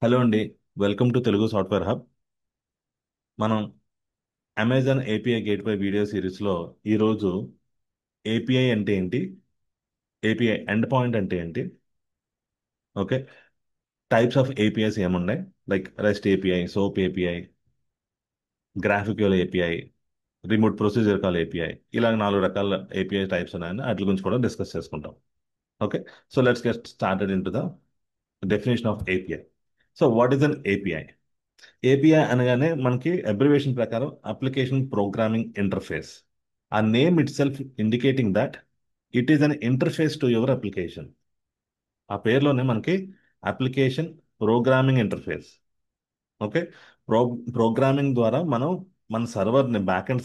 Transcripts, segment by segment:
Hello అండి. Welcome to Telugu software hub. మనం Amazon API gateway video సిరీస్లో ఈరోజు ఏపీఐ అంటే ఏంటి, ఏపీఐ ఎండ్ పాయింట్ అంటే ఏంటి, ఓకే, టైప్స్ ఆఫ్ ఏపీఐస్ ఏమున్నాయి, like REST API, SOAP API, GraphQL API, remote procedure call API, ఇలా 4 రకాల ఏపీఐ టైప్స్ ఉన్నాయని వాటి గురించి కూడా డిస్కస్ చేసుకుంటాం. Okay, so let's get started in to the definition of API. So what is an API? API అనగానే మనకి abbreviation ప్రకారం అప్లికేషన్ ప్రోగ్రామింగ్ ఇంటర్ఫేస్. ఆ name it self indicating that it is an interface to your application. ఆ పేరులోనే మనకి application programming interface. Okay, pro programming ద్వారా మనం మన సర్వర్ని బ్యాక్ అండ్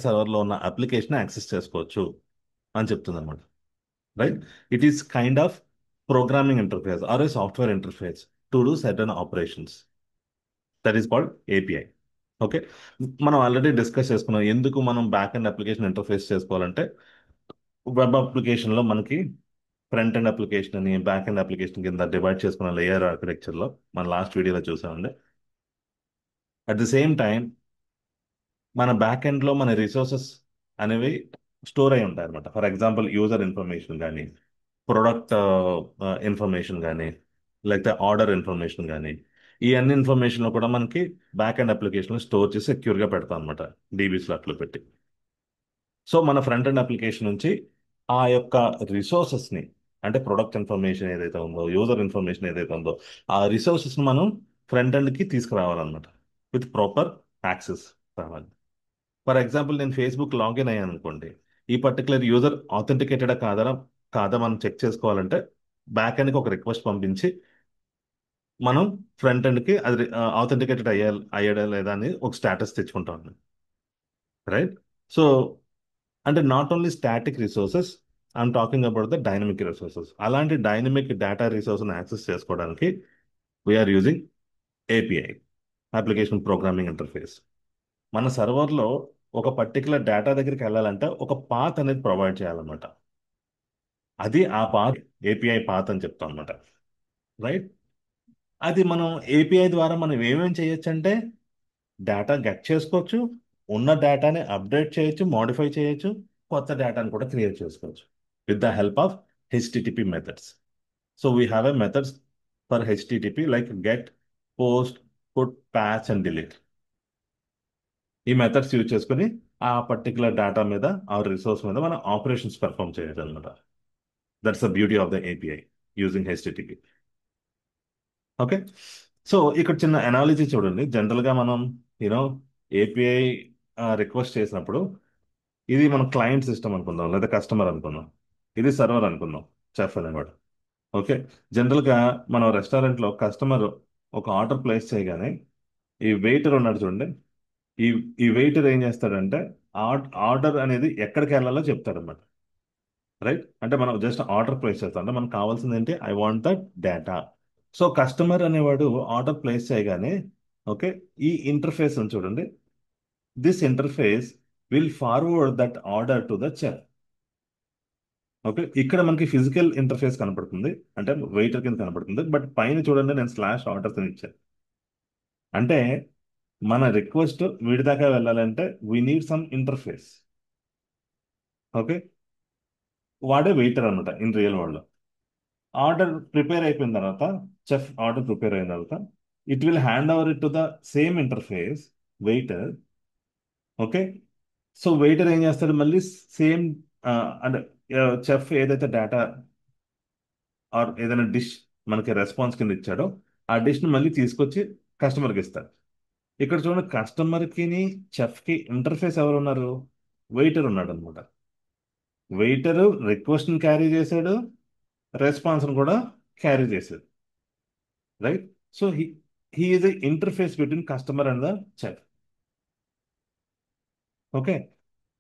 సర్వర్లో ఉన్న అప్లికేషన్ యాక్సెస్ చేసుకోవచ్చు అని చెప్తుంది అనమాట. Right, it is kind of programming interface or a software interface to do certain operations. That is called API. Okay, మనం ఆల్రెడీ డిస్కస్ చేసుకున్నాం ఎందుకు మనం బ్యాక్ అండ్ అప్లికేషన్ ఇంటర్ఫేస్ చేసుకోవాలంటే వెబ్ అప్లికేషన్లో మనకి ఫ్రంట్ అండ్ అప్లికేషన్ అని బ్యాక్ అండ్ అప్లికేషన్ కింద divide చేసుకున్న లేయర్ ఆర్కిటెక్చర్లో మన లాస్ట్ వీడియోలో చూసామండి. అట్ ది సేమ్ టైం మన బ్యాక్ ఎండ్లో మన రిసోర్సెస్ అనేవి స్టోర్ అయి ఉంటాయి అనమాట. ఫర్ ఎగ్జాంపుల్ యూజర్ ఇన్ఫర్మేషన్ కానీ, ప్రొడక్ట్ ఇన్ఫర్మేషన్ కానీ, లేకపోతే ఆర్డర్ ఇన్ఫర్మేషన్ కానీ, ఈ అన్ని ఇన్ఫర్మేషన్ కూడా మనకి బ్యాక్ అండ్ అప్లికేషన్లో స్టోర్ చేసి సెక్యూర్గా పెడతాం అనమాట, డీబీస్లో అట్లా పెట్టి. సో మన ఫ్రంట్ ఎండ్ అప్లికేషన్ నుంచి ఆ యొక్క రిసోర్సెస్ని, అంటే ప్రొడక్ట్ ఇన్ఫర్మేషన్ ఏదైతే ఉందో, యూజర్ ఇన్ఫర్మేషన్ ఏదైతే ఉందో, ఆ రిసోర్సెస్ని మనం ఫ్రంట్ ఎండ్కి తీసుకురావాలన్నమాట, విత్ ప్రాపర్ యాక్సెస్ రావాలి. ఫర్ ఎగ్జాంపుల్ నేను ఫేస్బుక్ లాగిన్ అయ్యాను అనుకోండి, ఈ పర్టికులర్ యూజర్ ఆథెంటికేటెడా కాదా మనం చెక్ చేసుకోవాలంటే బ్యాక్ ఎండ్కి ఒక రిక్వెస్ట్ పంపించి మనం ఫ్రంట్ ఎండ్కి అది ఆథెంటికేటెడ్ అయ్యాడా లేదా అని ఒక స్టేటస్ తెచ్చుకుంటాం. రైట్, సో అంటే not only static resources, I'm talking about the dynamic resources. అలాంటి డైనమిక్ డేటా రిసోర్స్ని యాక్సెస్ చేసుకోవడానికి we're using API, application programming interface. మన సర్వర్లో ఒక పర్టికులర్ డేటా దగ్గరికి వెళ్ళాలంటే ఒక పాత్ అనేది ప్రొవైడ్ చేయాలన్నమాట. అది ఆ పాత్ ఏపీఐ పాత్ అని చెప్తాం అనమాట. రైట్, అది మనం ఏపీఐ ద్వారా మనం ఏమేమి చేయొచ్చు అంటే డేటా గెట్ చేసుకోవచ్చు, ఉన్న డేటాని అప్డేట్ చేయొచ్చు, మోడిఫై చేయొచ్చు, కొత్త డేటాను కూడా క్రియేట్ చేసుకోవచ్చు with the help of HTTP methods. So we have a methods for HTTP like get, post, put, patch and delete. ఈ మెథడ్స్ యూజ్ చేసుకుని ఆ పర్టికులర్ డేటా మీద, ఆ రిసోర్స్ మీద మనం ఆపరేషన్స్ పెర్ఫామ్ చేయొచ్చు అనమాట. That's the beauty of the API using HTTP. Okay, so ఇక్కడ చిన్న అనాలజీ చూడండి. జనరల్గా మనం యూనో ఏపీఐ రిక్వెస్ట్ చేసినప్పుడు ఇది మన క్లయింట్ సిస్టమ్ అనుకుందాం, లేదా కస్టమర్ అనుకుందాం, ఇది సర్వర్ అనుకుందాం, చెఫ్ అనేవాడు. ఓకే, జనరల్గా మనం రెస్టారెంట్లో కస్టమర్ ఒక ఆర్డర్ ప్లేస్ చేయగానే ఈ వెయిటర్ ఉన్నాడు చూడండి, ఈ ఈ వెయిటర్ ఏం చేస్తాడంటే ఆర్డర్ అనేది ఎక్కడికి వెళ్ళాలో చెప్తాడన్నమాట. రైట్, అంటే మనం జస్ట్ ఆర్డర్ ప్లేస్ చేస్తాం, అంటే మనకు కావాల్సింది ఏంటి, I want that data. So customer అనేవాడు ఆర్డర్ ప్లేస్ చేయగానే, ఓకే, ఈ ఇంటర్ఫేస్ చూడండి, this interface will forward that order to the chef. Okay, ఇక్కడ మనకి ఫిజికల్ ఇంటర్ఫేస్ కనపడుతుంది, అంటే వెయిటర్ కింద కనపడుతుంది, బట్ పైన చూడండి నేను స్లాష్ ఆర్డర్స్ అని ఇచ్చాను. అంటే మన రిక్వెస్ట్ వీడి దాకా వెళ్ళాలంటే we need some interface. Okay, వాడే వెయిటర్ అనమాట in real world. Order prepare అయిపోయిన తర్వాత, చెఫ్ ఆర్డర్ ప్రిపేర్ అయిన తర్వాత, it will hand over it to the same interface, waiter. Okay, so waiter ఏం చేస్తాడు, మళ్ళీ సేమ్ అంటే చెఫ్ ఏదైతే డేటా ఆర్ ఏదైనా డిష్ మనకి రెస్పాన్స్ కింద ఇచ్చాడో ఆ డిష్ని మళ్ళీ తీసుకొచ్చి కస్టమర్కి ఇస్తాడు. ఇక్కడ చూడండి, కస్టమర్కి చెఫ్కి ఇంటర్ఫేస్ ఎవరు ఉన్నారు, వెయిటర్ ఉన్నాడు అనమాట. వెయిటర్ రిక్వెస్ట్ని క్యారీ చేశాడు, రెస్పాన్స్ని కూడా క్యారీ చేశాడు. Right, so he is a interface between customer and the chef. Okay,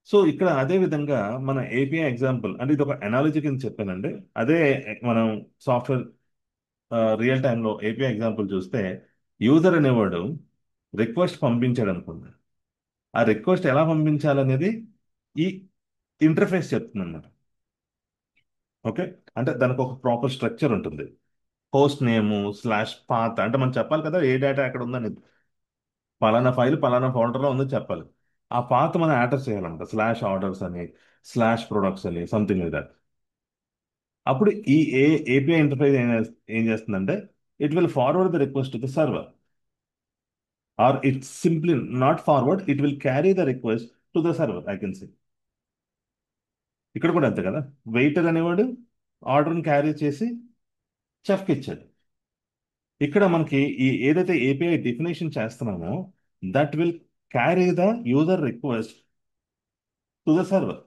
so ఇక్కడ అదే విధంగా మన ఏపీఐ ఎగ్జాంపుల్, అంటే ఇది ఒక అనాలజీ కింద చెప్పానండి. అదే మనం సాఫ్ట్వేర్ రియల్ టైంలో ఏపీఐ ఎగ్జాంపుల్ చూస్తే, యూజర్ అనేవాడు రిక్వెస్ట్ పంపించాడు అనుకోండి, ఆ రిక్వెస్ట్ ఎలా పంపించాలనేది ఈ ఇంటర్ఫేస్ చెప్తుంది అనమాట. ఓకే, అంటే దానికి ఒక ప్రాపర్ స్ట్రక్చర్ ఉంటుంది. హోస్ట్ నేము స్లాష్ పాత్ అంటే మనం చెప్పాలి కదా ఏ డేటా ఎక్కడ ఉందని. పలానా ఫైల్ పలానా ఫోల్డర్లో ఉందని చెప్పాలి. ఆ పాత్ మనం యాటర్ చేయాలంట స్లాష్ ఆర్డర్స్ అని స్లాష్ ప్రొడక్ట్స్ అని సంథింగ్ లైక్ దట్. అప్పుడు ఈ ఏపీఐ ఇంటర్ఫేస్ ఏం చేస్తుందంటే it will forward the request to the server, or it's simply not forward, it will carry the request to the server. I can see ఇక్కడ కూడా అంతే కదా. Waiter అనేవాడు ఆర్డర్ని క్యారీ చేసి చెఫ్కి ఇచ్చాడు. ఇక్కడ మనకి ఈ ఏదైతే ఏపీఐ డెఫినేషన్ చేస్తున్నామో that will carry the user request to the server.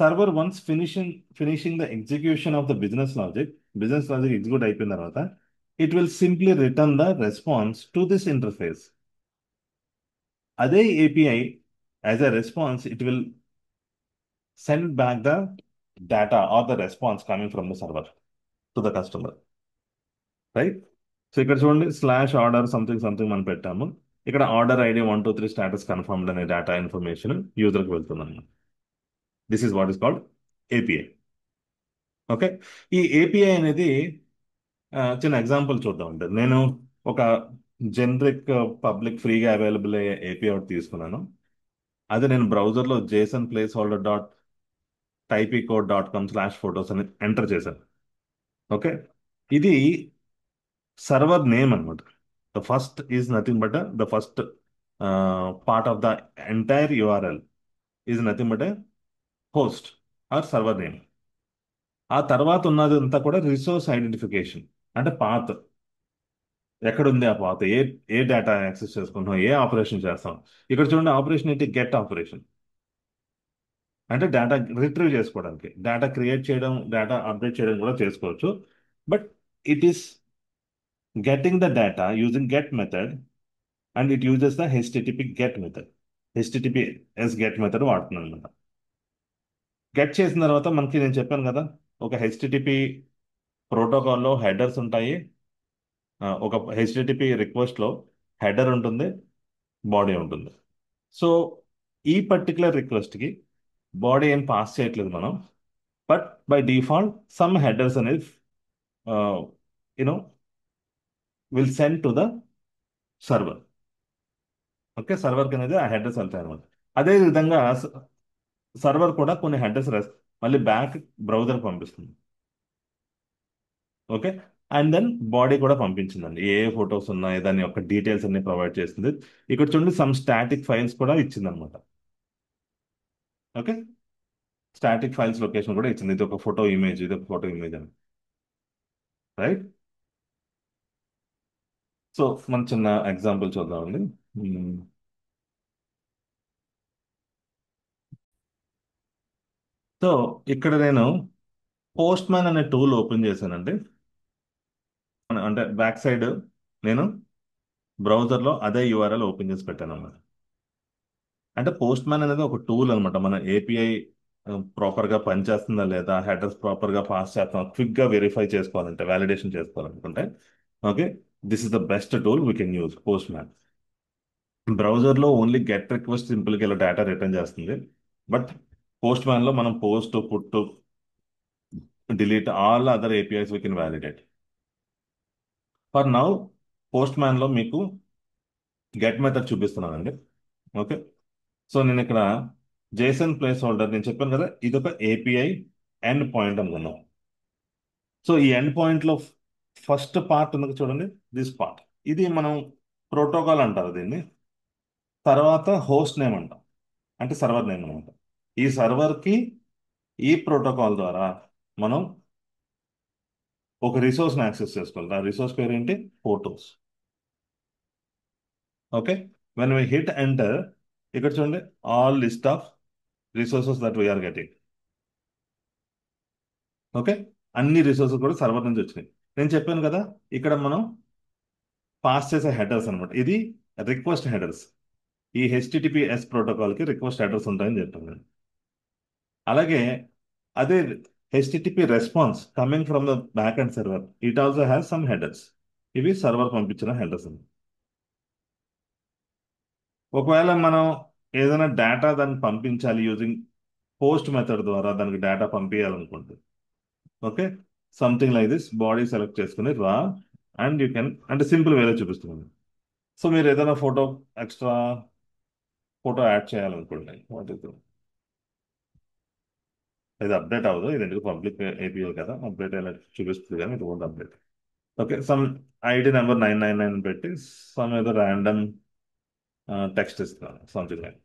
Server once finishing the execution of the business logic execute అయిపోయిన తర్వాత it will simply return the response to this interface. అదే API as a response it will send back the data or the response coming from the server to the customer, right. So ఇక్కడ చూడండి slash order something something మనం పెట్టాము. ఇక్కడ order ID 1 2 3 status confirmed అనే data information యూజర్కి వెళ్తుంది. This is what is called API. Okay. ఈ API అనేది చిన్న ఎగ్జాంపుల్ చూద్దామండి. నేను ఒక జనరిక్ పబ్లిక్ ఫ్రీగా అవైలబుల్ అయ్యే ఏపీఐ ఒకటి తీసుకున్నాను. అది నేను బ్రౌజర్లో Jason place holder dot typecode.com/photos అని ఎంటర్ చేశాను. ఓకే. ఇది సర్వర్ నేమ్ అనమాట. The first is nothing but the first part of the entire URL is nothing but host or server name. ఆ తర్వాత ఉన్నది అంతా కూడా రిసోర్స్ ఐడెంటిఫికేషన్ అంటే పాత్. ఎక్కడుంది ఆ పాత్, ఏ ఏ డేటా యాక్సెస్ చేసుకుంటున్నాం, ఏ ఆపరేషన్ చేస్తాం. ఇక్కడ చూడండి ఆపరేషన్ ఏంటి, గెట్ ఆపరేషన్ అంటే డేటా రిట్రీవ్ చేసుకోవడానికి. డేటా క్రియేట్ చేయడం డేటా అప్డేట్ చేయడం కూడా చేసుకోవచ్చు. But it is getting the data using get method and it uses the HTTP get method. HTTPS get method వాడుతున్నాను అనమాట. గెట్ చేసిన తర్వాత మనకి నేను చెప్పాను కదా ఒక హెచ్టిటిపి ప్రోటోకాల్లో హెడర్స్ ఉంటాయి. ఒక హెచ్టిటిపి రిక్వెస్ట్లో హెడర్ ఉంటుంది, బాడీ ఉంటుంది. సో ఈ పర్టికులర్ రిక్వెస్ట్కి బాడీ ఏం పాస్ చేయట్లేదు మనం, but by default some headers అనేది you know will send to the server. Okay. సర్వర్కి అనేది ఆ హెడర్స్ వెళ్తాయి అనమాట. అదే విధంగా సర్వర్ కూడా కొన్ని హెడర్స్ మళ్ళీ బ్యాక్ బ్రౌజర్ పంపిస్తుంది. ఓకే. అండ్ దెన్ బాడీ కూడా పంపించిందండి, ఏ ఏ ఫొటోస్ ఉన్నాయి దాని యొక్క డీటెయిల్స్ అన్ని ప్రొవైడ్ చేస్తుంది. ఇక్కడ చూడండి సమ్ స్టాటిక్ ఫైల్స్ కూడా ఇచ్చింది అనమాట. ఓకే. స్టాటిక్ ఫైల్స్ లొకేషన్ కూడా ఇచ్చింది. ఇది ఒక ఫోటో ఇమేజ్, ఇది ఒక ఫోటో ఇమేజ్ అని, రైట్. సో మనం చిన్న ఎగ్జాంపుల్ చూద్దామండి. సో ఇక్కడ నేను పోస్ట్ మ్యాన్ అనే టూల్ ఓపెన్ చేశానండి. అంటే బ్యాక్ సైడ్ నేను బ్రౌజర్లో అదే యూఆర్ఎల్ ఓపెన్ చేసి పెట్టాను అన్నమాట. అంటే పోస్ట్ మ్యాన్ అనేది ఒక టూల్ అనమాట. మన ఏపీఐ ప్రాపర్గా పనిచేస్తుందా లేదా, హెడర్స్ ప్రాపర్గా పాస్ చేస్తాం, క్విక్గా వెరిఫై చేసుకోవాలంటే, వ్యాలిడేషన్ చేసుకోవాలనుకుంటే, okay, this is the best tool we can use Postman. బ్రౌజర్లో ఓన్లీ గెట్ రిక్వెస్ట్ సింపుల్గా ఇలా డేటా రిటర్న్ చేస్తుంది. బట్ పోస్ట్ మ్యాన్లో మనం post put delete all other APIs we can validate. For now పోస్ట్ మ్యాన్లో మీకు గెట్ మెథడ్ చూపిస్తున్నానండి. ఓకే. సో నేను ఇక్కడ జేసన్ ప్లేస్ హోల్డర్ నేను చెప్పాను కదా ఇది ఒక ఏపీఐ ఎండ్ పాయింట్ అనుకున్నాం. సో ఈ ఎండ్ పాయింట్లో ఫస్ట్ పార్ట్ ఉంది చూడండి, దిస్ పార్ట్, ఇది మనం ప్రోటోకాల్ అంటారు దీన్ని. తర్వాత హోస్ట్ నేమ్ అంటాం, అంటే సర్వర్ నేమ్ అనమాట. ఈ సర్వర్కి ఈ ప్రోటోకాల్ ద్వారా మనం ఒక రిసోర్స్ని యాక్సెస్ చేసుకోవాలి. ఆ రిసోర్స్ పేరు ఏంటి, photos. Okay. When we hit enter ఇక్కడ చూడండి all list of resources that we're getting. Okay. అన్ని రిసోర్సెస్ కూడా సర్వర్ నుంచి వచ్చినాయి. నేను చెప్పాను కదా ఇక్కడ మనం పాస్ చేసే హెడర్స్ అనమాట. ఇది రిక్వెస్ట్ హెడర్స్. ఈ హెచ్టిటిపిఎస్ ప్రోటోకాల్కి రిక్వెస్ట్ హెడర్స్ ఉంటాయని చెప్పాను నేను. అలాగే అదే HTTP response coming from the back and server it also has some headers. ఇవి సర్వర్ పంపించిన హెడర్స్. ఒకవేళ మనం ఏదైనా డేటా దాన్ని పంపించాలి యూజింగ్ పోస్ట్ మెథడ్ ద్వారా దానికి డేటా పంపించాలనుకుంటే, okay, something like this body select చేసుకుని రా అండ్ యూ కెన్ అంటే సింపుల్ వేలో చూపిస్తున్నాను. సో మీరు ఏదైనా ఎక్స్ట్రా ఫోటో యాడ్ చేయాలనుకోండి, వాట్ ఇస్ ఇది అప్డేట్ అవ్వదు, ఇది ఎందుకు పబ్లిక్ ఏపీఐ కదా, అప్డేట్ అయ్యేలా చూపిస్తుంది కానీ ఇది won't update. Okay, some ID number 999 పెట్టి సమ్ ఏదో ర్యాండమ్ టెక్స్ట్ ఇస్తున్నాను సంథింగ్ లైక్.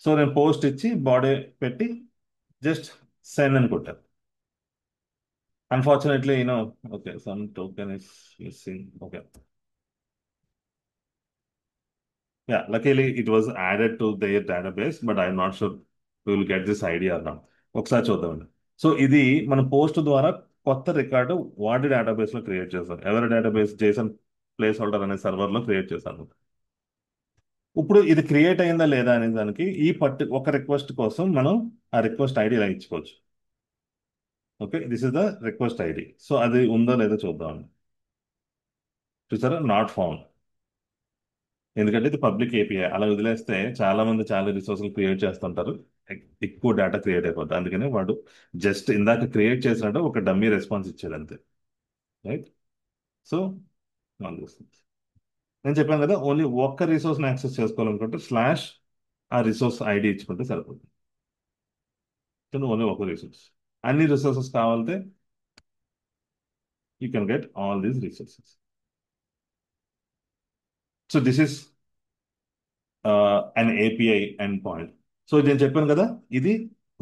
సో నేను పోస్ట్ ఇచ్చి బాడీ పెట్టి జస్ట్ సెండ్ అని కొట్టాను. Unfortunately okay some token is missing. Okay, yeah, luckily it was added to their database, but I'm not sure we will get this idea or not. ఒకసారి చూద్దామండి. So ఇది మన post ద్వారా కొత్త record వాడి database లో క్రియేట్ చేస్తాం. ఎవరి డేటాబేస్ జేసన్ ప్లేస్ హోల్డర్ అనే సర్వర్ లో క్రియేట్ చేశాను. ఇప్పుడు ఇది క్రియేట్ అయిందా లేదా అనే దానికి ఒక రిక్వెస్ట్ కోసం మనం ఆ రిక్వెస్ట్ ఐడి ఇలా ఇచ్చుకోవచ్చు. Okay, this is the request ID. So అది ఉందో లేదో చూద్దాం. చూసారా, నాట్ ఫౌండ్. ఎందుకంటే ఇది పబ్లిక్ ఏపీఐ. అలా వదిలేస్తే చాలా మంది చాలా రిసోర్సులు క్రియేట్ చేస్తుంటారు, ఎక్కువ డేటా క్రియేట్ అయిపోతుంది. అందుకని వాడు జస్ట్ ఇందాక క్రియేట్ చేసినట్టు ఒక డమ్మీ రెస్పాన్స్ ఇచ్చాడు అంతే. రైట్. సో నేను చెప్పాను కదా, ఓన్లీ ఒక్క రిసోర్స్ని యాక్సెస్ చేసుకోవాలనుకుంటే స్లాష్ ఆ రిసోర్స్ ఐడి ఇచ్చుకుంటే సరిపోతుంది. ఓన్లీ ఒక రిసోర్స్. అన్ని రిసోర్సెస్ కావాలంటే you can get all these resources. So this is and API end point. So నేను చెప్పాను కదా, ఇది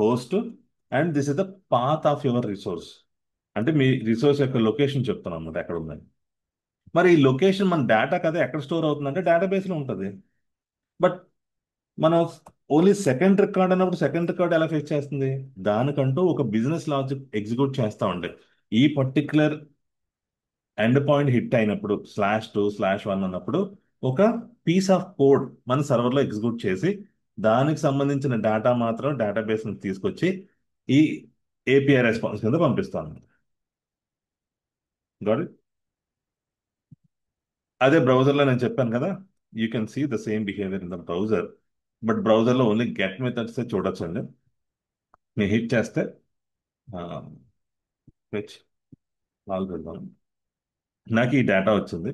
host and this is the path of your resource. అంటే మీ రిసోర్స్ యొక్క లొకేషన్ చెప్తున్నాను అన్నమాట, ఎక్కడ ఉందని. మరి ఈ లొకేషన్ మన డేటా కదా ఎక్కడ స్టోర్ అవుతుందంటే డేటాబేస్లో ఉంటుంది. బట్ మనం ఓన్లీ సెకండ్ రికార్డ్ అన్నప్పుడు సెకండ్ రికార్డ్ ఎలా ఫేస్ చేస్తుంది? దానికంటూ ఒక బిజినెస్ లాజిక్ ఎగ్జిక్యూట్ చేస్తూ ఉండే ఈ పర్టిక్యులర్ ఎండ్ పాయింట్ హిట్ అయినప్పుడు /2/1 అన్నప్పుడు ఒక పీస్ ఆఫ్ కోడ్ మన సర్వర్లో ఎగ్జిక్యూట్ చేసి దానికి సంబంధించిన డేటా మాత్రం డేటాబేస్ నుంచి తీసుకొచ్చి ఈ ఏపీఐ రెస్పాన్స్ కింద పంపిస్తాను. Got it? అదే బ్రౌజర్లో నేను చెప్పాను కదా, you can see the same behaviour in the browser. But బ్రౌజర్లో ఓన్లీ గెట్ మెథడ్స్ చూడొచ్చండి. మీరు హిట్ చేస్తే ఫెచ్ లాగ్ పెడదాం. నాకు ఈ డేటా వచ్చింది.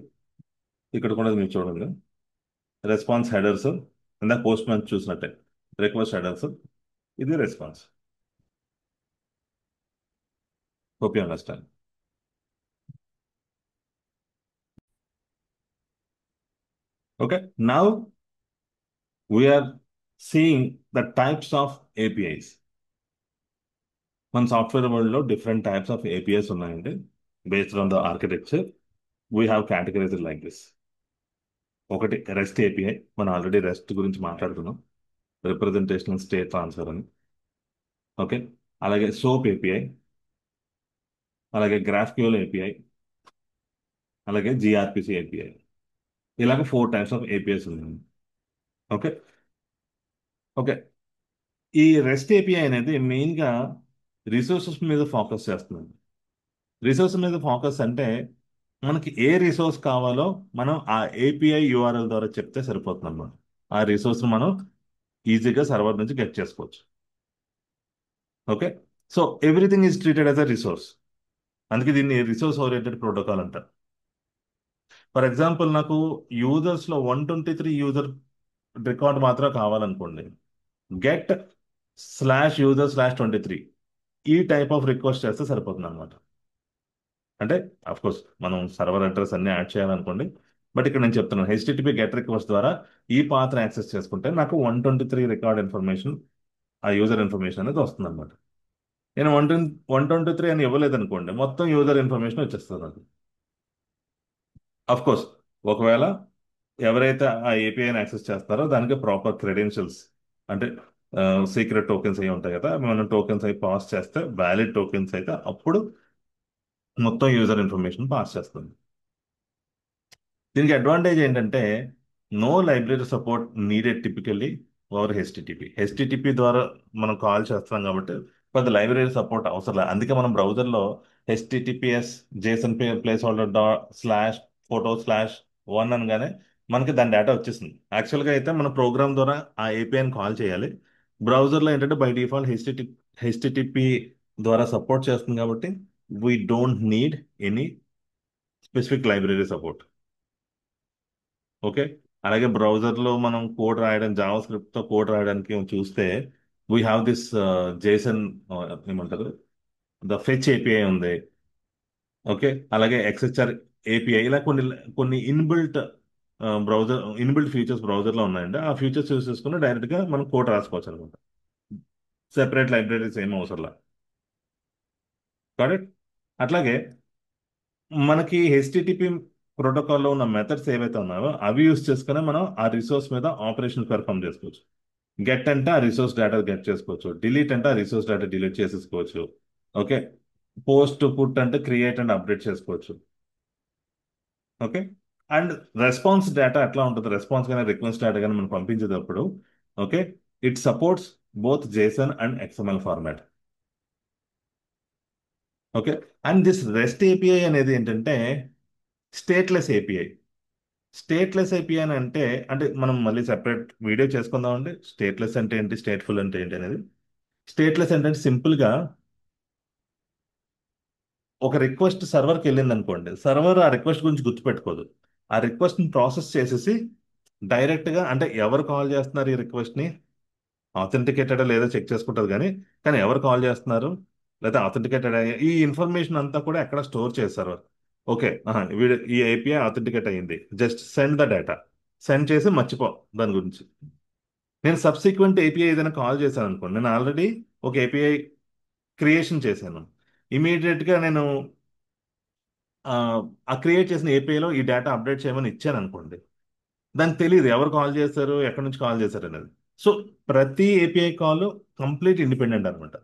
ఇక్కడ కూడా మీరు చూడండి, రెస్పాన్స్ హెడర్స్ ఇందాక పోస్ట్ మ్యాన్ చూసినట్టే రిక్వెస్ట్ హెడర్స్, ఇది response. Hope you understand. Okay, now we're seeing the types of APIs. మన సాఫ్ట్వేర్ వరల్డ్లో డిఫరెంట్ టైప్స్ ఆఫ్ ఏపీఐస్ ఉన్నాయండి. Based on the architecture we have categorize like this. ఒకటి REST API. మనం already REST గురించి మాట్లాడుతున్నాం, representational state transfer అని. Okay, అలాగే SOAP API, అలాగే గ్రాఫ్క్యూఎల్ ఏపీఐ, అలాగే జిఆర్పిసి ఏపీఐ. ఇలాగ 4 టైప్స్ ఆఫ్ ఏపీఐస్ ఉన్నాయి. ఓకే. ఓకే, ఈ రెస్ట్ ఏపీఐ అనేది మెయిన్గా రిసోర్సెస్ మీద ఫోకస్ చేస్తుంది. రిసోర్స్ మీద ఫోకస్ అంటే మనకి ఏ రిసోర్స్ కావాలో మనం ఆ ఏపీఐ యూఆర్ఎల్ ద్వారా చెప్తే సరిపోతుంది అన్నమాట. ఆ రిసోర్స్ని మనం ఈజీగా సర్వర్ నుంచి గెట్ చేసుకోవచ్చు. Okay, so everything is treated as a resource. అందుకే దీన్ని రిసోర్స్ ఓరియంటెడ్ ప్రోటోకాల్ అంటారు. ఫర్ ఎగ్జాంపుల్, నాకు యూజర్స్లో 123 యూజర్ రికార్డ్ మాత్రం కావాలనుకోండి, get/user/23 ఈ టైప్ ఆఫ్ రిక్వెస్ట్ చేస్తే సరిపోతుంది అనమాట. అంటే కోర్స్ మనం సర్వర్ అడ్రస్ అన్ని యాడ్ చేయాలనుకోండి, బట్ ఇక్కడ నేను చెప్తున్నాను హెచ్టిటిపి గెట్ రిక్వెస్ట్ ద్వారా ఈ పాత్ర యాక్సెస్ చేసుకుంటే నాకు 123 రికార్డ్ ఇన్ఫర్మేషన్, ఆ యూజర్ ఇన్ఫర్మేషన్ అనేది వస్తుంది అనమాట. నేను 123 అని ఇవ్వలేదు అనుకోండి, మొత్తం యూజర్ ఇన్ఫర్మేషన్ వచ్చేస్తుంది నాకు. కోర్స్ ఒకవేళ ఎవరైతే ఆ ఏపీఐని యాక్సెస్ చేస్తారో దానికి ప్రాపర్ క్రెడెన్షియల్స్, అంటే సీక్రెట్ టోకెన్స్ అయి ఉంటాయి కదా, మనం టోకెన్స్ అయి పాస్ చేస్తే వ్యాలిడ్ టోకెన్స్ అయితే అప్పుడు మొత్తం యూజర్ ఇన్ఫర్మేషన్ పాస్ చేస్తుంది. దీనికి అడ్వాంటేజ్ ఏంటంటే no library support needed typically over HTTP ద్వారా మనం కాల్ చేస్తున్నాం కాబట్టి కొంత లైబ్రరీ సపోర్ట్ అవసరం లేదు. అందుకే మనం బ్రౌజర్లో HTTPS Jason place holder .photo/1 అనగానే మనకి దాని డేటా వచ్చేసింది. యాక్చువల్గా అయితే మన ప్రోగ్రామ్ ద్వారా ఆ ఏపీఐని కాల్ చేయాలి. బ్రౌజర్లో ఏంటంటే బై డిఫాల్ట్ హెచ్టిటిపి ద్వారా సపోర్ట్ చేస్తుంది కాబట్టి we don't need any specific library support. Okay. అలాగే బ్రౌజర్లో మనం కోడ్ రాయడం, జావా స్క్రిప్ట్తో కోడ్ రాయడానికి చూస్తే వీ హ్యావ్ దిస్ జేసన్, ఏమంటారు, ద ఫెచ్ ఏపీఐ ఉంది. ఓకే. అలాగే ఎక్స్హెచ్ఆర్ ఏపీఐ, ఇలా కొన్ని కొన్ని ఇన్బిల్ట్ ఇన్బిల్ట్ ఫీచర్స్ బ్రౌజర్లో ఉన్నాయండి. ఆ ఫీచర్స్ యూస్ చేసుకుని డైరెక్ట్గా మనం కోడ్ రాసుకోవచ్చు అనమాట. సెపరేట్ లైబ్రరీస్ ఏం అవసరం. కరెక్ట్. అట్లాగే మనకి హెచ్టిటిపి ప్రోటోకాల్లో ఉన్న మెథడ్స్ ఏవైతే ఉన్నాయో అవి యూస్ చేసుకుని మనం ఆ రిసోర్స్ మీద ఆపరేషన్ పెర్ఫామ్ చేసుకోవచ్చు. గెట్ అంటే ఆ రిసోర్స్ డేటా గెట్ చేసుకోవచ్చు, డిలీట్ అంటే ఆ రిసోర్స్ డేటా డిలీట్ చేసేసుకోవచ్చు. ఓకే. పోస్ట్ పుట్ అంటే క్రియేట్ అండ్ అప్డేట్ చేసుకోవచ్చు. ఓకే. అండ్ రెస్పాన్స్ డేటా ఎట్లా ఉంటుంది, రెస్పాన్స్ కానీ రిక్వెస్ట్ డేటా కానీ మనం పంపించేటప్పుడు, okay, it supports both JSON and XML format. Okay. And this REST API అనేది ఏంటంటే స్టేట్లెస్ ఏపీఐ. స్టేట్లెస్ ఏపీఐ అని అంటే, అంటే మనం మళ్ళీ సెపరేట్ వీడియో చేసుకుందామండి, స్టేట్లెస్ అంటే ఏంటి, స్టేట్ఫుల్ అంటే ఏంటి అనేది. స్టేట్లెస్ అంటే సింపుల్గా ఒక రిక్వెస్ట్ సర్వర్కి వెళ్ళింది అనుకోండి, సర్వర్ ఆ రిక్వెస్ట్ గురించి గుర్తుపెట్టుకోదు. ఆ రిక్వెస్ట్ని ప్రాసెస్ చేసేసి డైరెక్ట్గా, అంటే ఎవరు కాల్ చేస్తున్నారు ఈ రిక్వెస్ట్ని, ఆథెంటికేటెడ్ లేదో చెక్ చేసుకుంటుంది, కానీ కానీ ఎవరు కాల్ చేస్తున్నారు, లేదా ఆథెంటికేటెడ్ ఈ ఇన్ఫర్మేషన్ అంతా కూడా ఎక్కడ స్టోర్ చేస్తారు. ఓకే, వీడు ఈ ఏపీఐ ఆథెంటికేట్ అయ్యింది, just send the data. Send చేసి మర్చిపో దాని గురించి. నేను సబ్సిక్వెంట్ ఏపీఐ ఏదైనా కాల్ చేశాను అనుకోండి, నేను ఆల్రెడీ ఒక ఏపీఐ క్రియేషన్ చేశాను. ఇమీడియట్గా నేను ఆ ఆ క్రియేట్ చేసిన ఏపీఐలో ఈ డేటా అప్డేట్ చేయమని ఇచ్చాను అనుకోండి, దానికి తెలియదు ఎవరు కాల్ చేశారు, ఎక్కడి నుంచి కాల్ చేశారు అనేది. సో ప్రతి ఏపీఐ కాల్ కంప్లీట్ ఇండిపెండెంట్ అనమాట.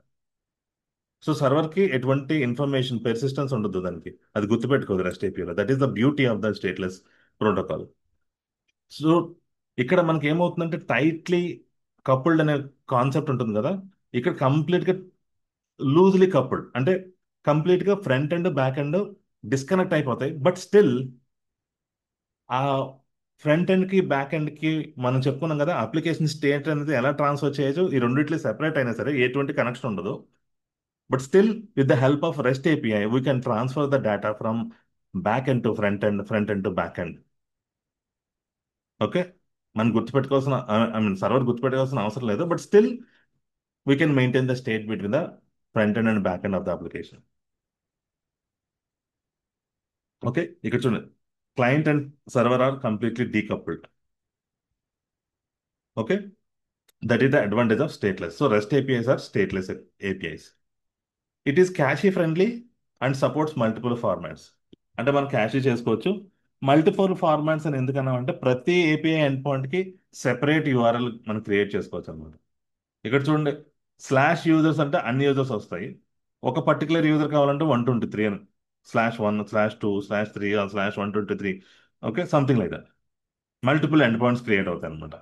సో సర్వర్కి ఎటువంటి ఇన్ఫర్మేషన్ పెర్సిస్టెన్స్ ఉండదు దానికి, అది గుర్తుపెట్టుకోదు రెస్ట్ ఏపీఐలో. That is the beauty of the stateless protocol. So ఇక్కడ మనకి ఏమవుతుందంటే టైట్లీ కపుల్డ్ అనే కాన్సెప్ట్ ఉంటుంది కదా, ఇక్కడ కంప్లీట్గా లూజ్లీ కపుల్డ్, అంటే కంప్లీట్గా front and back and disconnect అయిపోతాయి. బట్ స్టిల్ ఆ ఫ్రంట్ ఎండ్ కి బ్యాక్ ఎండ్ కి మనం చెప్పుకున్నాం కదా, అప్లికేషన్ స్టేట్ అనేది ఎలా ట్రాన్స్ఫర్ చేయొచ్చు, ఈ రెండిట్లు సెపరేట్ అయినా సరే ఎటువంటి కనెక్షన్ ఉండదు. But still with the help of REST API we can transfer the data from back end to front end, front end to back end. Okay. మనం గుర్తుపెట్టుకోవాల్సిన, ఐ మీన్ సర్వర్ గుర్తుపెట్టుకోవాల్సిన అవసరం లేదు, but still we can maintain the state between the front end and back end of the application. Okay. ఇక్కడ చూడండి, client and server are completely decoupled. Okay. That is the advantage of stateless. So REST APIs are stateless APIs. It is cache friendly and supports multiple formats. అంటే మనం క్యాషీ చేసుకోవచ్చు. Multiple formats అని ఎందుకన్నా అంటే ప్రతి API end పాయింట్కి separate URL మనం create చేసుకోవచ్చు అనమాట. ఇక్కడ చూడండి, స్లాష్ యూజర్స్ అంటే అన్ని యూజర్స్ వస్తాయి. ఒక పర్టికులర్ యూజర్ కావాలంటే 123 అని, /1/2/3 /123. Okay, something like that. Multiple end points create అవుతాయి అనమాట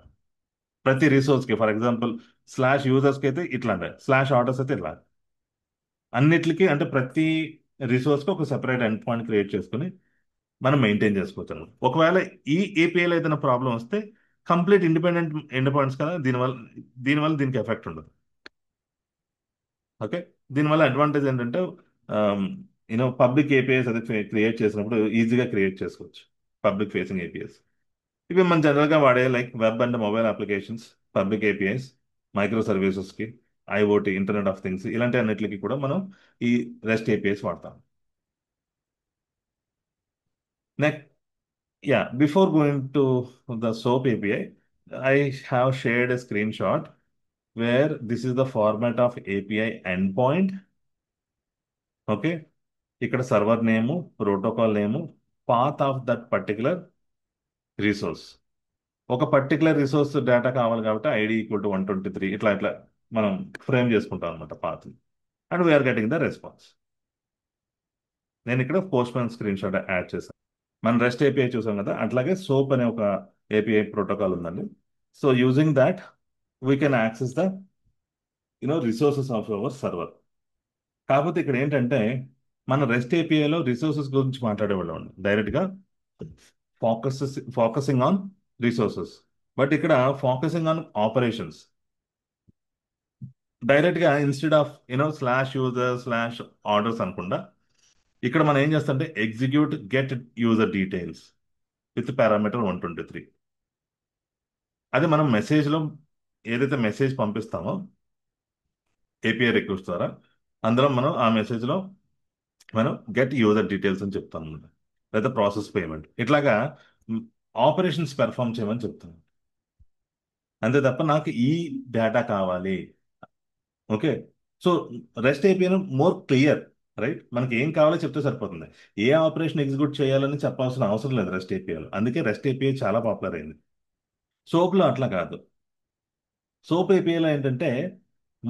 ప్రతి రిసోర్స్కి. ఫర్ ఎగ్జాంపుల్ స్లాష్ యూజర్స్కి అయితే ఇట్లా ఉంటాయి, స్లాష్ ఆర్డర్స్ అయితే ఇట్లా. అన్నిటికి అంటే ప్రతి రిసోర్స్కి ఒక సెపరేట్ ఎండ్ పాయింట్ క్రియేట్ చేసుకుని మనం మెయింటైన్ చేసుకోవచ్చు అన్నమాట. ఒకవేళ ఈ ఏపీఐలో ఏదైనా ప్రాబ్లం వస్తే కంప్లీట్ ఇండిపెండెంట్ ఎండ్ పాయింట్స్ కదా, దీనివల్ల దీనికి ఎఫెక్ట్ ఉండదు. ఓకే. దీనివల్ల అడ్వాంటేజ్ ఏంటంటే పబ్లిక్ ఏపీఐస్ అది క్రియేట్ చేసినప్పుడు ఈజీగా క్రియేట్ చేసుకోవచ్చు, పబ్లిక్ ఫేసింగ్ ఏపీఐస్. ఇవి మనం జనరల్గా వాడే like web and mobile applications, public APIs, micro సర్వీసెస్కి, ఐఓటీ, ఇంటర్నెట్ ఆఫ్ థింగ్స్, ఇలాంటి అన్నిటికీ కూడా మనం ఈ రెస్ట్ ఏపీఐస్ వాడతాం. Next, yeah, before going to the SOAP API, I have shared a screen shot where this is the format of API end point. Okay. ఇక్కడ server name, protocol name, path of that particular resource. ఒక particular resource data కావాలి కాబట్టి ID equal to 123, ఇట్లా ఇట్లా మనం frame చేసుకుంటాం అనమాట path. And we are getting the response. నేను ఇక్కడ Postman screenshot add చేశాను. మనం రెస్ట్ ఏపీఐ చూసాం కదా, అట్లాగే సోప్ అనే ఒక ఏపీఐ ప్రోటోకాల్ ఉందండి. So using that we can access the resources of our server. కాకపోతే ఇక్కడ ఏంటంటే మన రెస్ట్ ఏపీఐలో రిసోర్సెస్ గురించి మాట్లాడేవాళ్ళం డైరెక్ట్గా, ఫోకసింగ్ ఆన్ రిసోర్సెస్. బట్ ఇక్కడ ఫోకసింగ్ ఆన్ ఆపరేషన్స్. డైరెక్ట్గా instead of slash user slash orders అనకుండా ఇక్కడ మనం ఏం చేస్తామంటే execute get user details with parameter 123. అది మనం మెసేజ్లో ఏదైతే మెసేజ్ పంపిస్తామో ఏపీఐ రిక్వెస్ట్ ద్వారా, అందులో మనం ఆ మెసేజ్లో మనం గెట్ యూజర్ డీటెయిల్స్ అని చెప్తాం అనమాట, లేదా ప్రాసెస్ పేమెంట్ ఇట్లాగా ఆపరేషన్స్ పెర్ఫామ్ చేయమని చెప్తాను. అంతే తప్ప నాకు ఈ డేటా కావాలి. Okay. So rest API more clear, right? మనకి ఏం కావాలో చెప్తే సరిపోతుంది. ఏ ఆపరేషన్ ఎగ్జిక్యూట్ చేయాలని చెప్పాల్సిన అవసరం లేదు రెస్ట్ ఏపీఐలో. అందుకే రెస్ట్ ఏపీఐ చాలా పాపులర్ అయింది. సోప్లో అట్లా కాదు. సోప్ ఏపీఐలో ఏంటంటే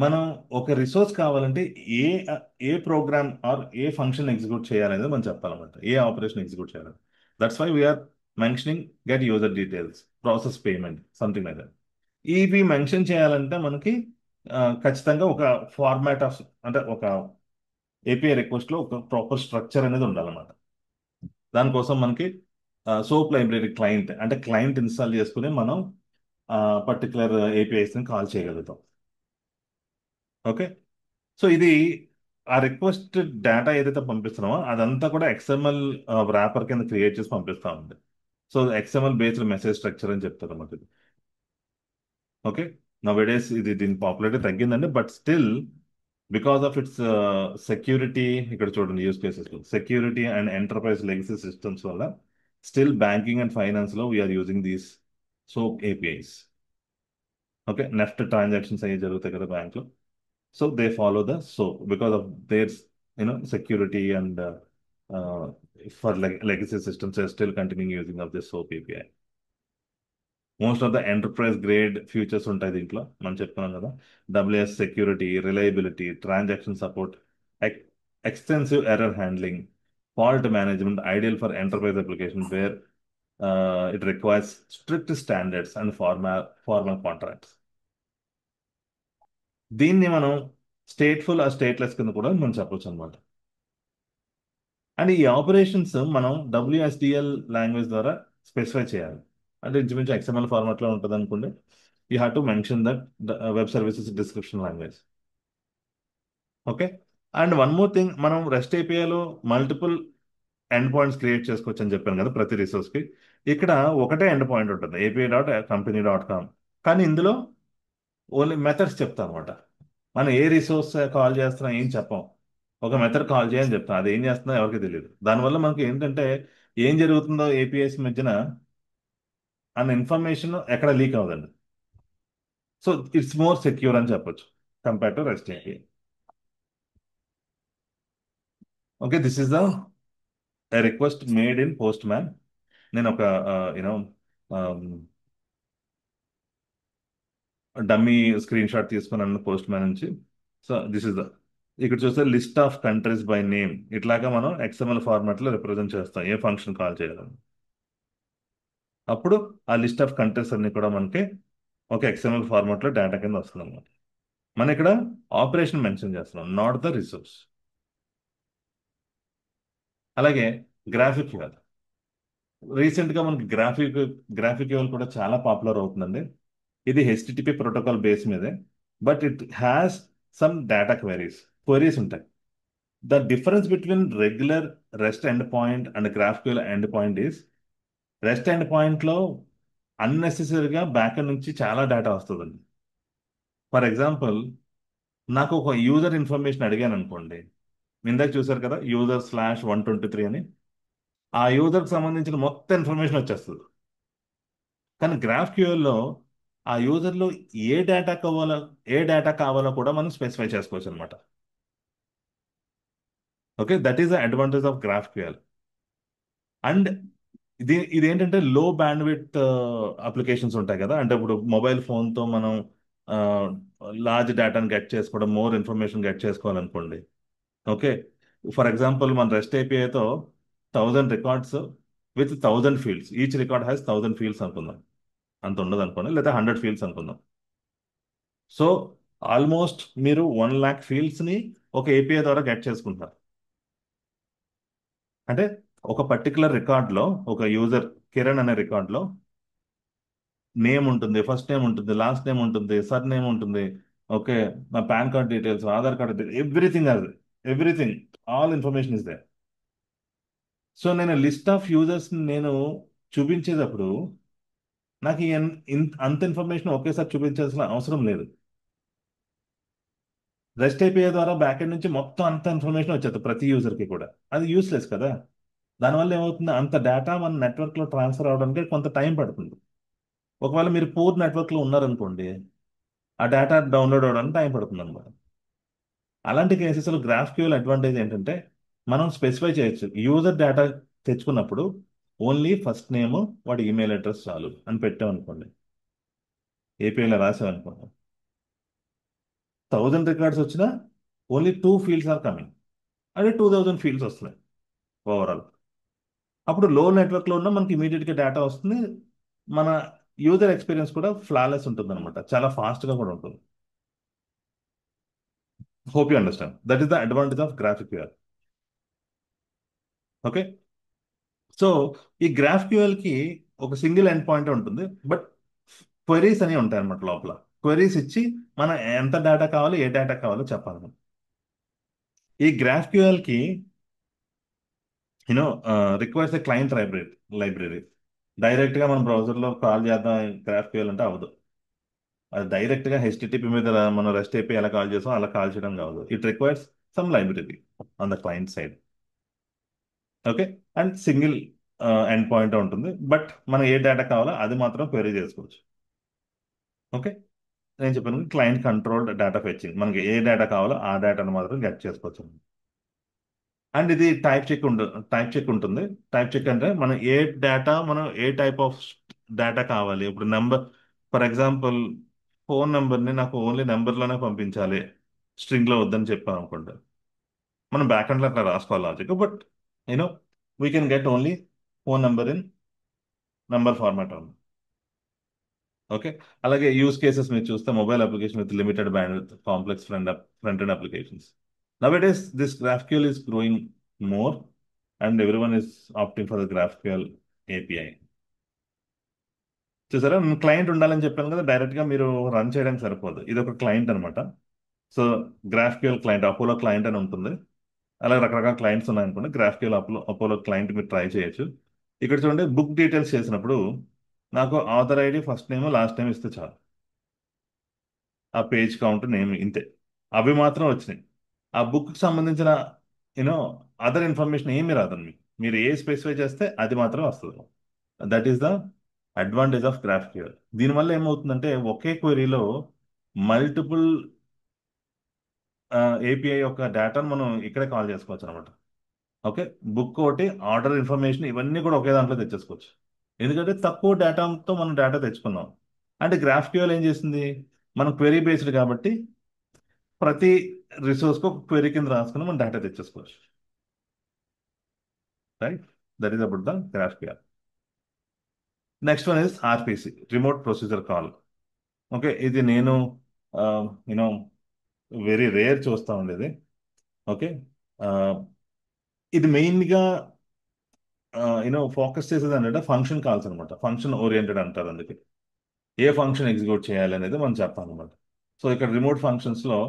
మనం ఒక రిసోర్స్ కావాలంటే ఏ ఏ ప్రోగ్రామ్ ఆర్ ఏ ఫంక్షన్ ఎగ్జిక్యూట్ చేయాలనేది మనం చెప్పాలన్నమాట, ఏ ఆపరేషన్ ఎగ్జిక్యూట్ చేయాలని. That's why we're mentioning get user details, process payment, something like that. ఇవి మెన్షన్ చేయాలంటే మనకి ఖచ్చితంగా ఒక ఫార్మాట్ ఆఫ్, అంటే ఒక ఏపీఐ రిక్వెస్ట్లో ఒక ప్రాపర్ స్ట్రక్చర్ అనేది ఉండాలన్నమాట. దానికోసం మనకి సోప్ లైబ్రరీ క్లయింట్, అంటే క్లయింట్ ఇన్స్టాల్ చేసుకుని మనం పర్టికులర్ ఏపీఐస్ని కాల్ చేయగలుగుతాం. ఓకే. సో ఇది ఆ రిక్వెస్ట్ డేటా ఏదైతే పంపిస్తున్నామో అదంతా కూడా ఎక్స్ఎంఎల్ ర్యాపర్ కింద క్రియేట్ చేసి పంపిస్తా ఉంది. So XML based message structure అని చెప్తారు అన్నమాట ఇది. ఓకే. నౌ ఇది దీని పాపులారిటీ తగ్గిందండి, but still because of its security, ఇక్కడ చూడండి use cases, security and enterprise legacy systems వల్ల స్టిల్ బ్యాంకింగ్ అండ్ ఫైనాన్స్ లో we're using these SOAP APIs. Okay. NEFT transactions అయ్యి జరుగుతాయి కదా బ్యాంక్ లో. So they follow the SOAP because of their, security and uh, for legacy systems are still continuing using of this SOAP API. Most of the enterprise grade features ఉంటాయి దీంట్లో, మనం చెప్పుకున్నాం కదా. WS security, reliability, transaction support, extensive error handling, fault management, ideal for enterprise application where it requires strict standards and formal contracts. దీన్ని మనం stateful ఆ stateless కింద కూడా మనం చెప్పొచ్చు అనమాట. అండ్ ఈ ఆపరేషన్స్ మనం డబ్ల్యూఎస్డిఎల్ లాంగ్వేజ్ ద్వారా స్పెసిఫై చేయాలి. అంటే ఇంచుమించు ఎక్స్ఎంఎల్ ఫార్మాట్లో ఉంటుంది అనుకోండి. You have to mention that web services description language. Okay. And one more thing, మనం రెస్ట్ ఏపీఐలో మల్టిపుల్ ఎండ్ పాయింట్స్ క్రియేట్ చేసుకోవచ్చు అని చెప్పాను కదా ప్రతి రిసోర్స్కి. ఇక్కడ ఒకటే ఎండ్ పాయింట్ ఉంటుంది, api.company.com. కానీ ఇందులో ఓన్లీ మెథడ్స్ చెప్తాం అనమాట. మనం ఏ రిసోర్స్ కాల్ చేస్తున్నాం ఏం చెప్పం, ఒక మెథడ్ కాల్ చేయని చెప్తాం, అది ఏం చేస్తుందో ఎవరికి తెలియదు. దానివల్ల మనకి ఏంటంటే ఏం జరుగుతుందో ఏపీఎస్ మధ్యన అన్న ఇన్ఫర్మేషన్ ఎక్కడ లీక్ అవ్వదండి. సో ఇట్స్ మోర్ సెక్యూర్ అని చెప్పొచ్చు compare to rest API. Okay. This is the request made in post man. నేను ఒక యూనో డమ్మీ స్క్రీన్ షాట్ తీసుకున్నాను పోస్ట్ మ్యాన్ నుంచి. సో దిస్ ఇస్ ద, ఇక్కడ చూస్తే list of countries by name, ఇట్లాగా మనం ఎక్స్ఎంఎల్ ఫార్మాట్ లో రిప్రజెంట్ చేస్తాం ఏ ఫంక్షన్ కాల్ చేయాలని. అప్పుడు ఆ లిస్ట్ ఆఫ్ కంట్రీస్ అన్ని కూడా మనకి ఒక ఎక్స్ఎంఎల్ ఫార్మాట్ లో డేటా కింద వస్తుంది అనమాట. మనం ఇక్కడ ఆపరేషన్ మెన్షన్ చేస్తున్నాం, నాట్ ద రిసోర్స్. అలాగే గ్రాఫిక్ కాదు, రీసెంట్ గా మనకి గ్రాఫిక్ కూడా చాలా పాపులర్ అవుతుందండి. ఇది హెచ్టిటిపి ప్రోటోకాల్ బేస్ మీదే, but it has some data queries ఉంటాయి. The difference between regular REST end point and graphical end point is, REST end point లో అన్నెసెసరీగా బ్యాక్ నుంచి చాలా డేటా వస్తుందండి. ఫర్ ఎగ్జాంపుల్, నాకు ఒక యూజర్ ఇన్ఫర్మేషన్ అడిగాను అనుకోండి, ఇందాక చూసారు కదా user/123 అని, ఆ యూజర్కి సంబంధించిన మొత్తం ఇన్ఫర్మేషన్ వచ్చేస్తుంది. కానీ గ్రాఫ్ క్యూఎల్లో ఆ యూజర్లో ఏ డేటా కావాలో కూడా మనం స్పెసిఫై చేసుకోవచ్చు అనమాట. Okay. That is the advantage of graph QL. And ఇదేంటంటే లో బ్యాండ్ విడ్త్ అప్లికేషన్స్ ఉంటాయి కదా, అంటే ఇప్పుడు మొబైల్ ఫోన్తో మనం లార్జ్ డేటాను గెట్ చేసుకోవడం, మోర్ ఇన్ఫర్మేషన్ గెట్ చేసుకోవాలనుకోండి. ఓకే. ఫర్ ఎగ్జాంపుల్ మన రెస్ట్ ఏపీఐతో 1000 records with 1000 fields, each record has 1000 fields అనుకుందాం, అంత ఉండదు అనుకోండి, లేదా 100 ఫీల్డ్స్ అనుకుందాం. సో ఆల్మోస్ట్ మీరు 1 lakh ఫీల్డ్స్ని ఒక ఏపీఐ ద్వారా గెట్ చేసుకుంటారు. అంటే ఒక పర్టికులర్ రికార్డ్లో, ఒక యూజర్ కిరణ్ అనే రికార్డ్లో నేమ్ ఉంటుంది, ఫస్ట్ నేమ్ ఉంటుంది, లాస్ట్ నేమ్ ఉంటుంది, సర్ నేమ్ ఉంటుంది. ఓకే. నా pan card details, Aadhaar card details, everything, all information is they. So నేను లిస్ట్ ఆఫ్ యూజర్స్ నేను చూపించేటప్పుడు నాకు అంత ఇన్ఫర్మేషన్ ఒకేసారి చూపించాల్సిన అవసరం లేదు. రెస్ట్ ఏపీఐ ద్వారా బ్యాక్ ఎండ్ నుంచి మొత్తం అంత ఇన్ఫర్మేషన్ వచ్చేది ప్రతి యూజర్కి కూడా. అది యూస్లెస్ కదా. దానివల్ల ఏమవుతుంది, అంత డేటా మన నెట్వర్క్లో ట్రాన్స్ఫర్ అవడానికి కొంత టైం పడుతుంది. ఒకవేళ మీరు పూర్ నెట్వర్క్లో ఉన్నారనుకోండి, ఆ డేటా డౌన్లోడ్ అవ్వడానికి టైం పడుతుంది అనమాట. అలాంటి కేసెస్లో గ్రాఫ్క్యూఎల్ అడ్వాంటేజ్ ఏంటంటే మనం స్పెసిఫై చేయొచ్చు. యూజర్ డేటా తెచ్చుకున్నప్పుడు ఓన్లీ ఫస్ట్ నేమ్, వాడి ఈమెయిల్ అడ్రస్ చాలు అని పెట్టామనుకోండి, ఏపీఐలో రాసామనుకోండి, 1000 రికార్డ్స్ వచ్చినా ఓన్లీ 2 ఫీల్డ్స్ ఆర్ కమింగ్. అంటే 2000 ఫీల్డ్స్ వస్తున్నాయి ఓవరాల్. అప్పుడు లో నెట్వర్క్లో ఉన్న మనకి ఇమీడియట్గా డేటా వస్తుంది. మన యూజర్ ఎక్స్పీరియన్స్ కూడా ఫ్లాలెస్ ఉంటుంది అనమాట, చాలా ఫాస్ట్గా కూడా ఉంటుంది. Hope you understand. That is the advantage of GraphQL. Okay. So ఈ గ్రాఫ్క్యూఎల్కి ఒక సింగిల్ ఎండ్ పాయింట్ ఉంటుంది, బట్ క్వెరీస్ అని ఉంటాయి అన్నమాట లోపల. క్వెరీస్ ఇచ్చి మన ఎంత డేటా కావాలో, ఏ డేటా కావాలో చెప్పాలి మనం. ఈ గ్రాఫ్క్యూఎల్కి you know requires a client library. డైరెక్ట్గా మనం బ్రౌజర్లో కాల్ చేద్దాం గ్రాఫ్క్యూఎల్ అంటే అవ్వదు. అది డైరెక్ట్గా హెచ్టిటిపి మీద మనం రెస్ట్ అయిపోయి ఎలా కాల్ చేస్తాం అలా కాల్ చేయడం కావదు. It requires some library on the client side. Okay. And single end point ఉంటుంది, బట్ మనం ఏ డేటా కావాలో అది మాత్రం క్వెరీ చేసుకోవచ్చు. ఓకే. నేను చెప్పాను క్లయింట్ కంట్రోల్డ్ డేటా ఫెచ్చింగ్, మనకి ఏ డేటా కావాలో ఆ డేటాను మాత్రం గెట్ చేసుకోవచ్చు. అండ్ ఇది టైప్ చెక్ ఉంటుంది. టైప్ చెక్ అంటే మనం ఏ డేటా, మనం ఏ టైప్ ఆఫ్ డేటా కావాలి. ఇప్పుడు నెంబర్, ఫర్ ఎగ్జాంపుల్ ఫోన్ నెంబర్ని నాకు ఓన్లీ నెంబర్లోనే పంపించాలి, స్ట్రింగ్లో వద్దని చెప్పాను అనుకోండి, మనం బ్యాక్ ఎండ్లో అట్లా రాసుకోవాలి logic. But you know we can get only phone number in number format ఉంది. ఓకే. అలాగే యూస్ కేసెస్ మీరు చూస్తే mobile application with limited band with complex front end applications. Nowadays, this GraphQL is growing more, and everyone is opting for the GraphQL API. చూసారా, నేను client ఉండాలని చెప్పాను కదా, డైరెక్ట్గా మీరు రన్ చేయడానికి సరిపోదు. ఇది ఒక క్లయింట్ అనమాట. So GraphQL client, Apollo client అని ఉంటుంది. అలాగే రకరకాల క్లయింట్స్ ఉన్నాయనుకోండి, గ్రాఫ్క్యూఎల్ అపోలో క్లయింట్ మీరు ట్రై చేయొచ్చు. ఇక్కడ చూడండి, బుక్ డీటెయిల్స్ చేసినప్పుడు నాకు author ID, first name, last name ఇస్తే చాలు. ఆ పేజ్ కౌంట్, నేమ్, ఇంతే. అవి మాత్రం వచ్చినాయి. ఆ బుక్కి సంబంధించిన యూనో అదర్ ఇన్ఫర్మేషన్ ఏమీ రాదండి మీకు. మీరు ఏ స్పెసిఫై చేస్తే అది మాత్రమే వస్తుంది. That is the advantage of GraphQL. దీనివల్ల ఏమవుతుందంటే ఒకే క్వెరీలో మల్టిపుల్ ఏపీఐ యొక్క డేటాను మనం ఇక్కడే కాల్ చేసుకోవచ్చు అనమాట. ఓకే. బుక్ ఒకటి, ఆర్డర్ ఇన్ఫర్మేషన్, ఇవన్నీ కూడా ఒకే దాంట్లో తెచ్చేసుకోవచ్చు. ఎందుకంటే తక్కువ డేటాతో మనం డేటా తెచ్చుకున్నాం. అంటే గ్రాఫ్క్యూఎల్ ఏం చేసింది, మనం క్వెరీ బేస్డ్ కాబట్టి ప్రతి రిసోర్స్కి ఒక క్వెరీ కింద రాసుకుని మనం డేటా తెచ్చేసుకోవచ్చు. Right. That is about the GraphQL. Next one is RPC, remote procedure call. Okay. ఇది నేను యూనో వెరీ రేర్ చూస్తా ఉండేది. ఓకే. ఇది మెయిన్గా ఫోకస్ చేసేది అంటే ఫంక్షన్ కాల్స్ అనమాట. ఫంక్షన్ ఓరియంటెడ్ అంటారు అందుకే. ఏ ఫంక్షన్ ఎగ్జిక్యూట్ చేయాలి అనేది మనం చెప్పాలన్నమాట. సో ఇక్కడ రిమోట్ ఫంక్షన్స్లో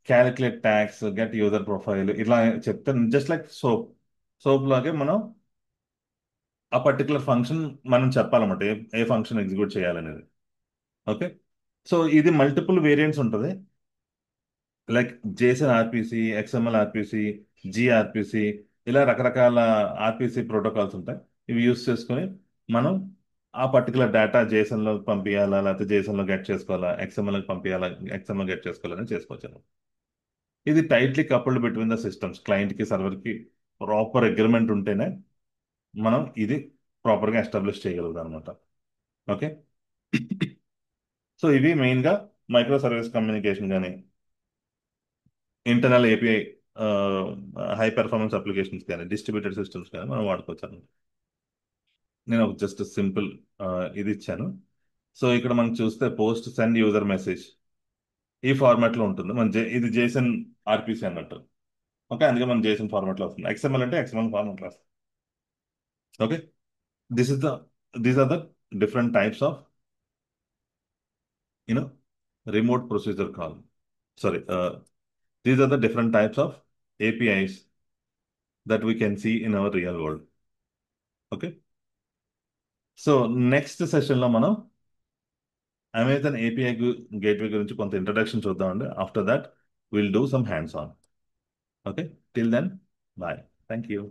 calculate tax, get user profile ఇలా చెప్తే, జస్ట్ లైక్ సోప్ లాగే మనం ఆ పర్టికులర్ ఫంక్షన్ మనం చెప్పాలన్నమాట, ఏ ఫంక్షన్ ఎగ్జిక్యూట్ చేయాలనేది. ఓకే. సో ఇది మల్టిపుల్ వేరియంట్స్ ఉంటుంది, like JSON RPC, XML RPC, gRPC, ఇలా రకరకాల ఆర్పిసి ప్రోటోకాల్స్ ఉంటాయి. ఇవి యూస్ చేసుకొని మనం ఆ పర్టికులర్ డేటా జేసన్లో పంపించాలా, లేకపోతే జేసన్లో గెట్ చేసుకోవాలా, ఎక్స్ఎంఎల్కి పంపించాలా, ఎక్స్ఎంఎల్ గెట్ చేసుకోవాలని చేసుకోవచ్చు. ఇది tightly coupled between the systems. క్లయింట్కి సర్వర్కి ప్రాపర్ అగ్రిమెంట్ ఉంటేనే మనం ఇది ప్రాపర్గా ఎస్టాబ్లిష్ చేయగలుగుతాం అనమాట. ఓకే. సో ఇవి మెయిన్గా మైక్రో సర్వీస్ కమ్యూనికేషన్ కానీ, internal API, high performance applications కానీ, డిస్ట్రిబ్యూటెడ్ సిస్టమ్స్ కానీ మనం వాడుకోవచ్చు అన్నమాట. నేను ఒక జస్ట్ సింపుల్ ఇది ఇచ్చాను. సో ఇక్కడ మనం చూస్తే పోస్ట్ సెండ్ యూజర్ మెసేజ్ ఈ ఫార్మాట్లో ఉంటుంది. ఇది జేసన్ ఆర్పిసి అన్నట్టు. ఓకే. అందుకే మనం జేసన్ ఫార్మాట్లో వస్తుంది. ఎక్స్ఎంఎల్ అంటే ఎక్స్ఎంఎల్ ఫార్మాట్లో వస్తుంది. Okay. This is the these are the different types of you know remote procedure call. Sorry, these are the different types of APIs that we can see in our real world. Okay. So next సెషన్లో మనం Amazon API gateway గురించి కొంత introduction చూద్దామండి. After that will do some hands on. Okay, till then bye. Thank you.